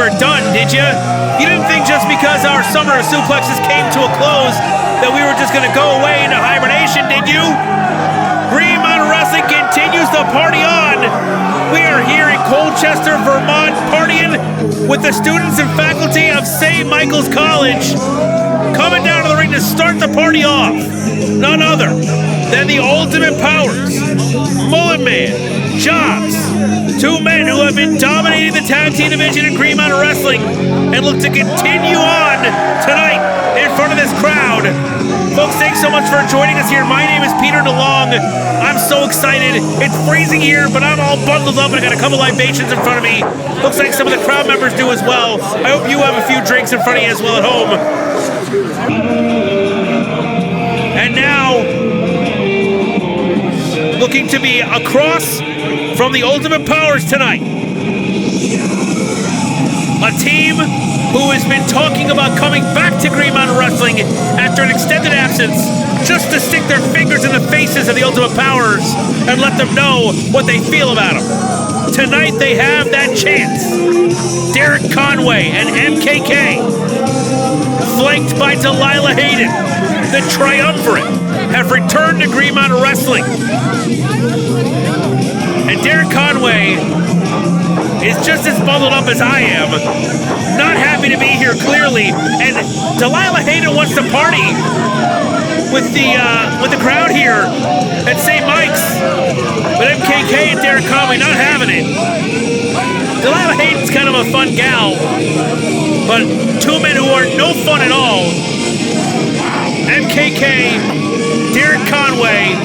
are done, did you? You didn't think just because our summer of suplexes came to a close that we were just going to go away into hibernation, did you? Green Mountain Wrestling continues the party on. We are here in Colchester, Vermont, partying with the students and faculty of St. Michael's College. Coming down to the ring to start the party off, none other than the Ultimate Powers, Mullet Man, Jobz, two men who have been dominating the tag team division in Green Mountain Wrestling and look to continue on tonight in front of this crowd. Folks, thanks so much for joining us here. My name is DeLonge. I'm so excited. It's freezing here, but I'm all bundled up and I got a couple libations in front of me. Looks like some of the crowd members do as well. I hope you have a few drinks in front of you as well at home. And now, looking to be across from the Ultimate Powers tonight, a team who has been talking about coming back to Green Mountain Wrestling after an extended absence just to stick their fingers in the faces of the Ultimate Powers and let them know what they feel about them. Tonight they have that chance. Derrick Conway and MKK, flanked by Delilah Hayden, the Triumvirate, have returned to Green Mountain Wrestling. And Derrick Conway is just as bundled up as I am. Not happy to be here, clearly. And Delilah Hayden wants to party with the crowd here at St. Mike's. But MKK and Derrick Conway not having it. Delilah Hayden's kind of a fun gal, but two men who are no fun at all. MKK, Derrick Conway.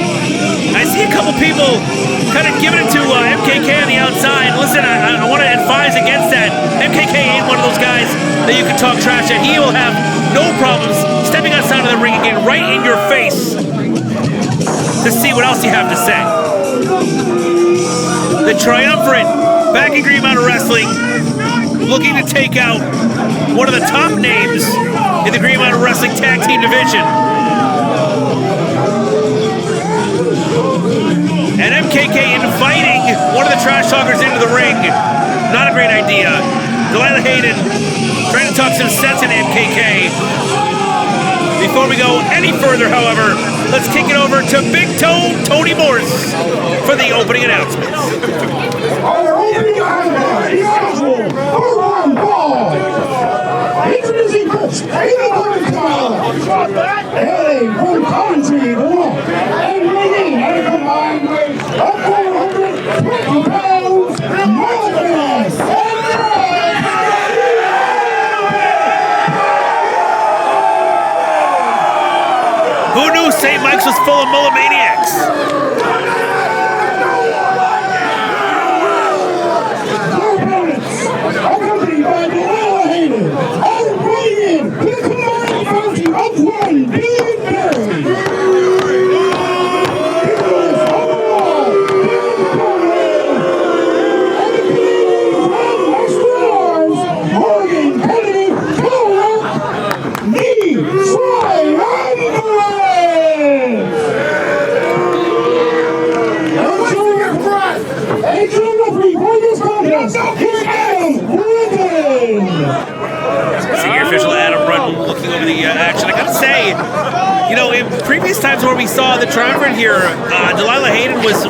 I see a couple people kind of giving it to MKK on the outside. Listen, I want to advise against that. MKK ain't one of those guys that you can talk trash at. He will have no problems stepping outside of the ring and getting right in your face to see what else you have to say. The Triumvirate back in Green Mountain Wrestling, looking to take out one of the top names in the Green Mountain Wrestling Tag Team Division. And MKK inviting one of the trash talkers into the ring. Not a great idea. Delilah Hayden trying to talk some sense into MKK. Before we go any further, however, let's kick it over to Big Toe Tony Morse for the opening announcements. Our opening announcement, introducing first, hailing from country, Vermont, and weighing at a combined weight of 420 pounds, Mullet Man. Who knew St. Mike's was full of mullet maniacs? Accompanied by Delilah Hayden, all weighing in with a combined bounty of 1 billion pounds. Senior official Adam Brunton looking over the action. I gotta say, you know, in previous times where we saw the Triumvirate here, Delilah Hayden was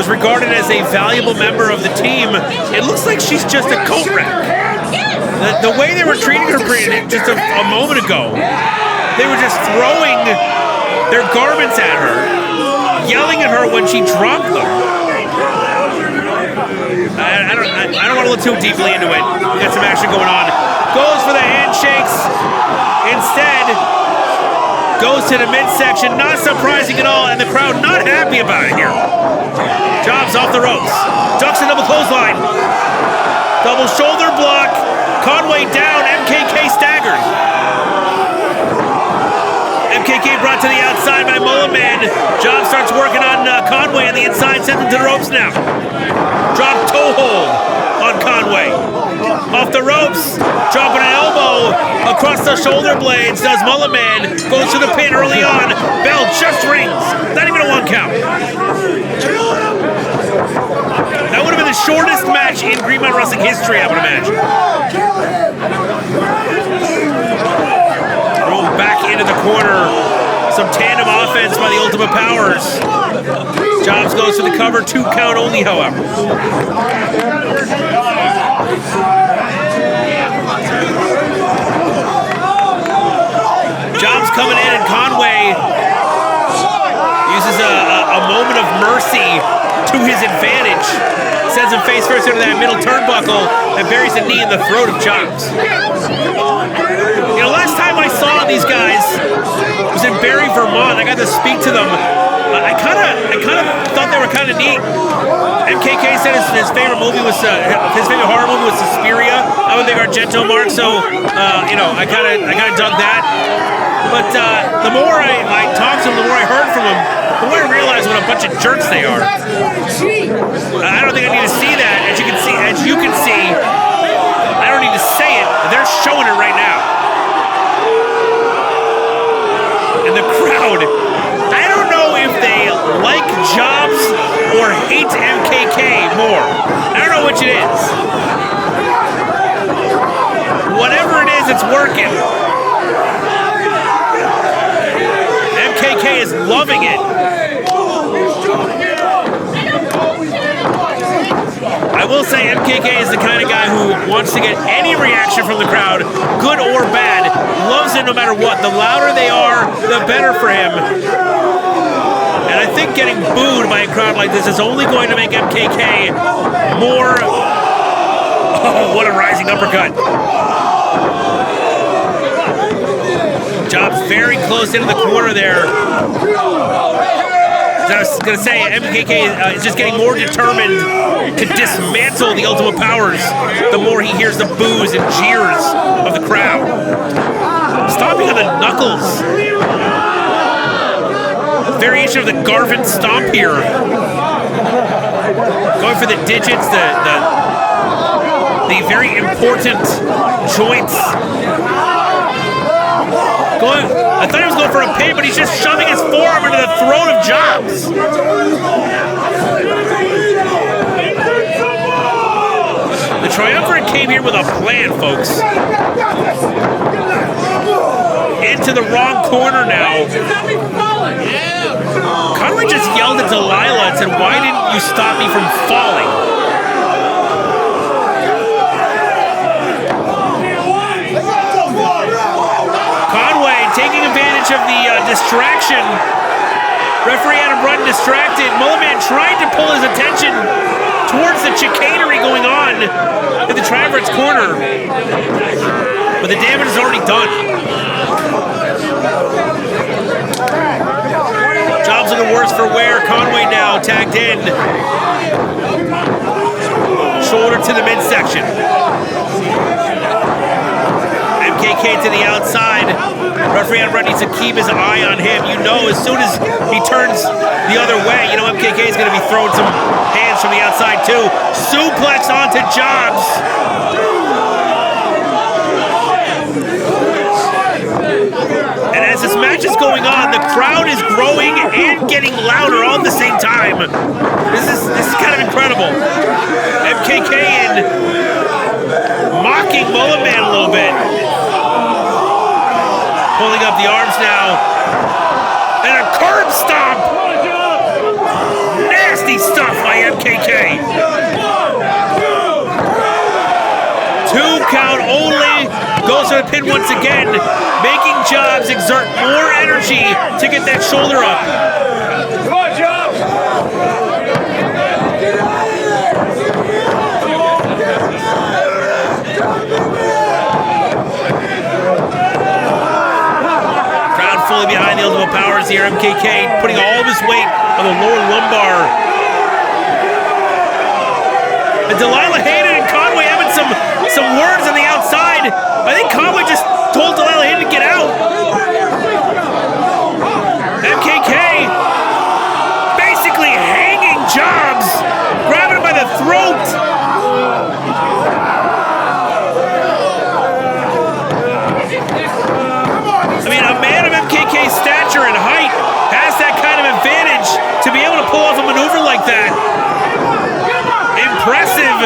regarded as a valuable member of the team. It looks like she's just a coat rack. The way they were treating her just a moment ago, they were just throwing their garments at her, yelling at her when she dropped them. I don't want to look too deeply into it. We got some action going on. Goes for the handshakes. Instead, goes to the midsection. Not surprising at all, and the crowd not happy about it here. Jobz off the ropes. Ducks a double clothesline. Double shoulder block. Conway down. MKK staggered. MKK brought to the outside by Mullet Man. Jobz starts working on Conway on the inside, sends him to the ropes now. Drop toe hold on Conway. Off the ropes, dropping an elbow across the shoulder blades. Does Mullet Man, goes to the pin early on. Bell just rings. Not even a 1 count. That would have been the shortest match in Green Mountain Wrestling history, I would imagine. Thrown back into the corner. Some tandem offense by the Ultimate Powers. Jobz goes for the cover, 2 count only, however. Jobz coming in, and Conway uses a moment of mercy to his advantage. Sends him face first into that middle turnbuckle and buries a knee in the throat of Jobz. You know, last time I saw these guys was in Vermont. I got to speak to them. I kind of thought they were kind of neat. MKK said his favorite movie was his favorite horror movie was Suspiria. I'm a big Argento mark, so you know, I kind of dug that. But the more I talked to them, the more I heard from them, the more I realized what a bunch of jerks they are. I don't think I need to see that. As you can see, I don't need to say it. They're showing it right now. And the crowd, I don't know if they like Jobz or hate MKK more. I don't know which it is. Whatever it is, it's working. MKK is loving it. I will say MKK is the kind of guy who wants to get any reaction from the crowd, good or bad, loves it no matter what. The louder they are, the better for him. And I think getting booed by a crowd like this is only going to make MKK more... Oh, what a rising uppercut. Jobz very close into the corner there. I was going to say, MKK is just getting more determined to dismantle the Ultimate Powers the more he hears the boos and jeers of the crowd. Stomping on the knuckles. Variation of the Garvin stomp here. Going for the digits, the very important joints. I thought he was going for a pin, but he's just shoving his forearm into the throat of Jobz. The Triumvirate came here with a plan, folks. Into the wrong corner now. Conway just yelled at Delilah and said, "Why didn't you stop me from falling?" Taking advantage of the distraction. Referee had him run distracted. Mullet Man tried to pull his attention towards the chicanery going on in the Triumvirate's corner. But the damage is already done. Jobz looking worse for wear. Conway now tagged in. Shoulder to the midsection. MKK to the outside. Referee on run needs to keep his eye on him. You know, as soon as he turns the other way, you know MKK is going to be throwing some hands from the outside too. Suplex onto Jobz. And as this match is going on, the crowd is growing and getting louder all at the same time. This is kind of incredible. MKK in mocking Mullet Man a little bit. Pulling up the arms now. And a curb stomp! Nasty stuff by MKK. 2 count only. Goes for the pin once again. Making Jobz exert more energy to get that shoulder up. Come on, Jobz! Fully behind the Ultimate Powers here. MKK putting all of his weight on the lower lumbar. And Delilah Hayden and Conway having some words on the outside. I think Conway just told Delilah Hayden to get out. MKK basically hanging Jobz, grabbing him by the throat. I mean, a man of MKK's stature and height has that kind of advantage to be able to pull off a maneuver like that.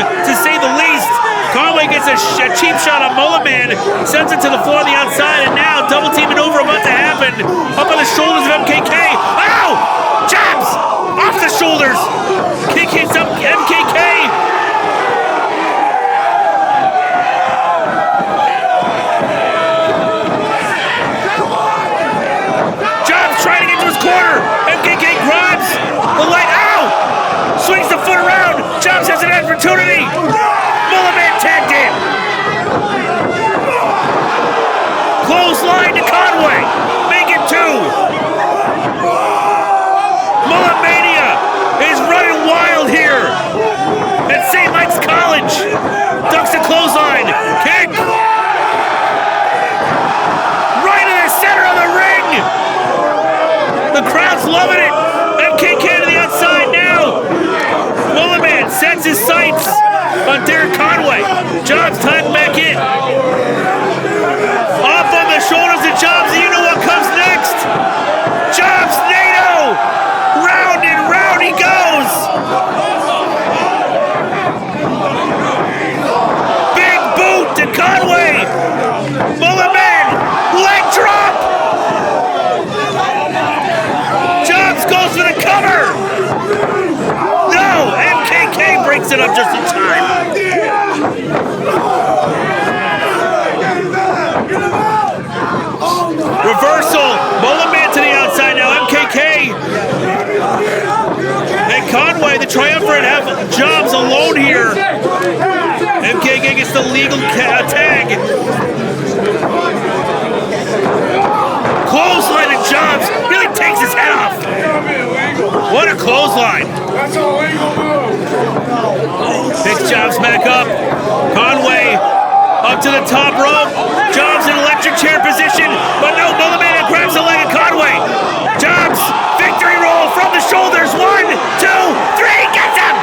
to say the least. Conway gets a cheap shot on Mullet Man, sends it to the floor on the outside, and now double team maneuver about to happen. Up on the shoulders of MKK. Ow! Jobz! Off the shoulders. Kick hits up MKK. Jobz trying to get to his corner. MKK grabs the light. Ow! Swings the foot around. Jobz has an opportunity. Mullet Man tagged in. Clothesline to Conway. Make it 2. Mullet Mania is running wild here at St. Mike's College. Ducks the clothesline. Kick. Right in the center of the ring. The crowd's loving it. MKK to the outside now. Mullet Man sets his sights on Derrick Conway. Jobz time back in. Off on the shoulders of Jobz, and you know what comes next. Jobz NATO. Round and round he goes. Big boot to Conway. Mullet Man, leg drop. Jobz goes for the cover. No, MKK breaks it up just in time. Reversal. Mullet Man to the outside now. MKK and Conway, the Triumvirate, have Jobz alone here. MKK gets the legal tag. Clothesline to Jobz. Really takes his head off. What a clothesline. That's a legal move. Picks Jobz back up. Conway up to the top rope. Jobz in electric chair position, but no, Mullet Man grabs the leg of Conway. Jobz, victory roll from the shoulders. 1, 2, 3, gets him!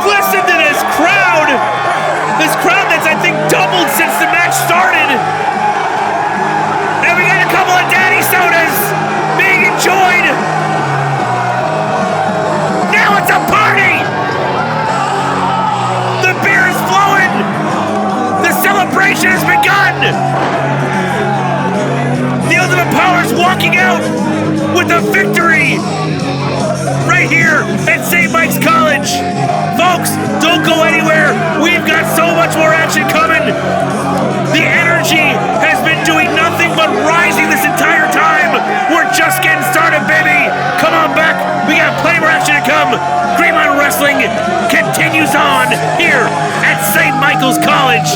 Listen to this crowd. This crowd that's, I think, doubled since the match started. And we got a couple of daddy sodas being enjoyed. Now it's a party. The beer is flowing. The celebration has begun. The Ultimate Power is walking out with a victory right here at St. Mike's College. Folks, don't go anywhere. We've got so much more action coming. The energy has been doing nothing but rising this entire time. We're just getting started, baby. Come on back. We got plenty more action to come. Green Line Wrestling continues on here at St. Michael's College.